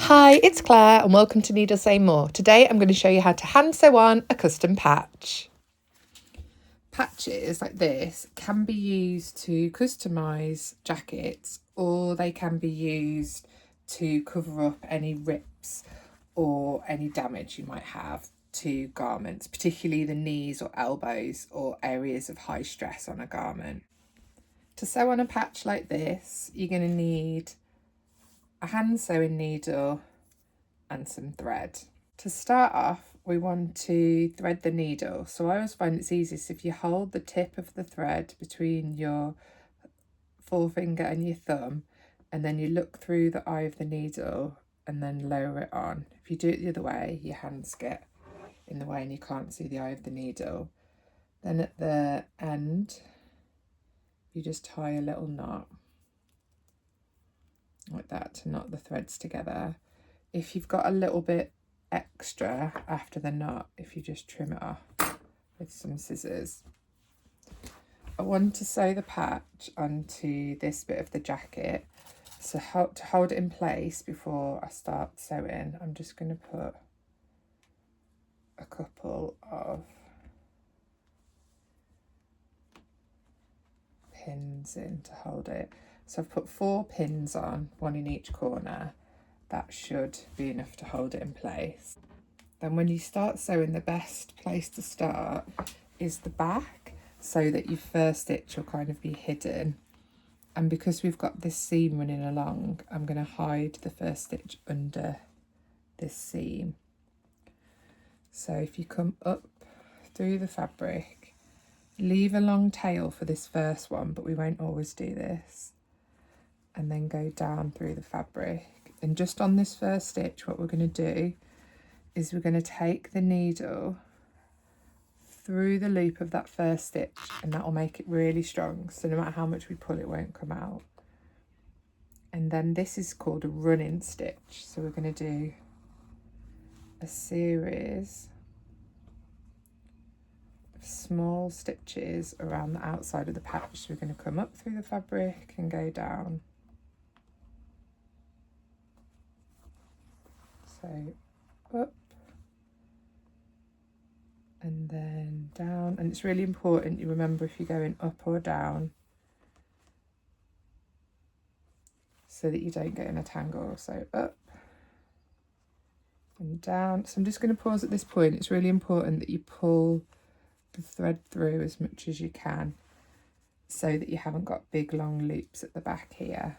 Hi, it's Claire and welcome to Needle Say More. Today I'm going to show you how to hand sew on a custom patch. Patches like this can be used to customise jackets, or they can be used to cover up any rips or any damage you might have to garments, particularly the knees or elbows or areas of high stress on a garment. To sew on a patch like this, you're going to need a hand sewing needle and some thread. To start off, we want to thread the needle. So I always find it's easiest if you hold the tip of the thread between your forefinger and your thumb, and then you look through the eye of the needle and then lower it on. If you do it the other way, your hands get in the way and you can't see the eye of the needle. Then at the end, you just tie a little knot like that to knot the threads together. If you've got a little bit extra after the knot, if you just trim it off with some scissors. I want to sew the patch onto this bit of the jacket. So to hold it in place before I start sewing, I'm just going to put a couple of pins in to hold it. So I've put 4 pins on, 1 in each corner. That should be enough to hold it in place. Then when you start sewing, the best place to start is the back, so that your first stitch will kind of be hidden. And because we've got this seam running along, I'm going to hide the first stitch under this seam. So if you come up through the fabric, leave a long tail for this first one, but we won't always do this, and then go down through the fabric. And just on this first stitch, what we're going to do is we're going to take the needle through the loop of that first stitch, and that will make it really strong, so no matter how much we pull, it won't come out. And then this is called a running stitch, so we're going to do a series of small stitches around the outside of the patch. So we're going to come up through the fabric and go down. So up and then down, and it's really important you remember if you're going up or down so that you don't get in a tangle. So up and down. So I'm just going to pause at this point. It's really important that you pull the thread through as much as you can so that you haven't got big long loops at the back here.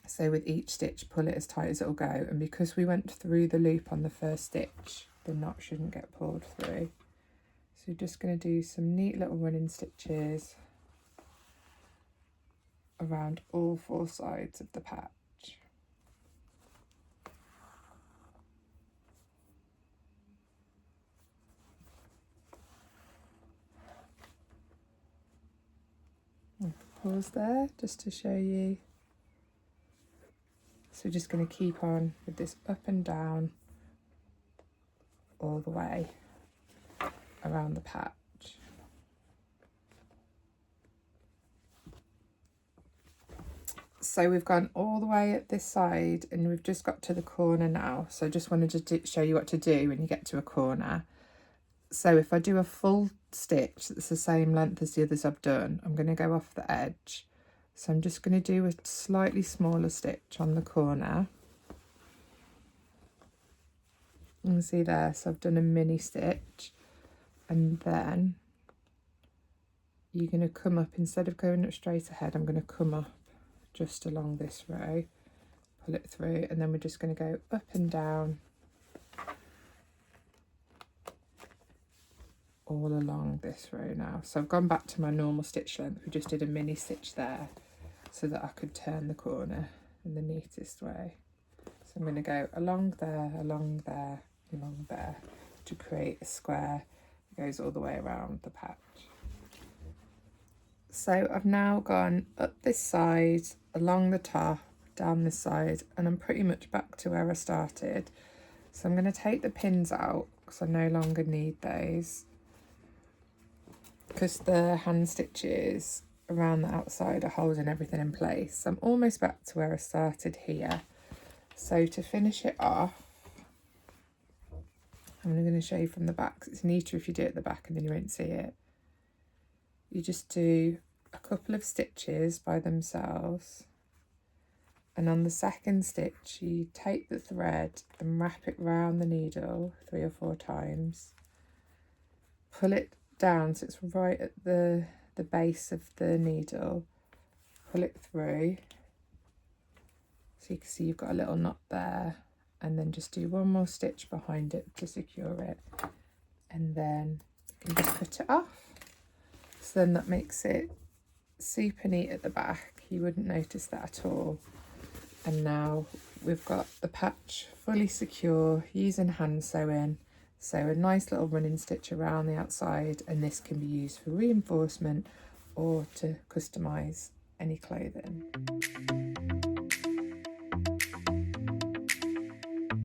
So with each stitch, pull it as tight as it'll go. And because we went through the loop on the first stitch, the knot shouldn't get pulled through. So we're just going to do some neat little running stitches around all 4 sides of the patch. Pause there just to show you. So we're just going to keep on with this up and down all the way around the patch. So we've gone all the way at this side and we've just got to the corner now. So I just wanted to show you what to do when you get to a corner. So if I do a full stitch that's the same length as the others I've done, I'm going to go off the edge. So I'm just going to do a slightly smaller stitch on the corner. You can see there, so I've done a mini stitch, and then you're going to come up, instead of going up straight ahead, I'm going to come up just along this row, pull it through, and then we're just going to go up and down all along this row now. So I've gone back to my normal stitch length. We just did a mini stitch there so that I could turn the corner in the neatest way. So I'm going to go along there, along there, along there to create a square that goes all the way around the patch. So I've now gone up this side, along the top, down this side, and I'm pretty much back to where I started. So I'm going to take the pins out because I no longer need those, because the hand stitches around the outside are holding everything in place. I'm almost back to where I started here. So to finish it off, I'm going to show you from the back. It's neater if you do it at the back and then you won't see it. You just do a couple of stitches by themselves, and on the second stitch you take the thread and wrap it round the needle 3 or 4 times, pull it down so it's right at the base of the needle, pull it through so you can see you've got a little knot there, and then just do one more stitch behind it to secure it, and then you can just put it off. So then that makes it super neat at the back. You wouldn't notice that at all. And now we've got the patch fully secure using hand sewing. So a nice little running stitch around the outside, and this can be used for reinforcement or to customise any clothing.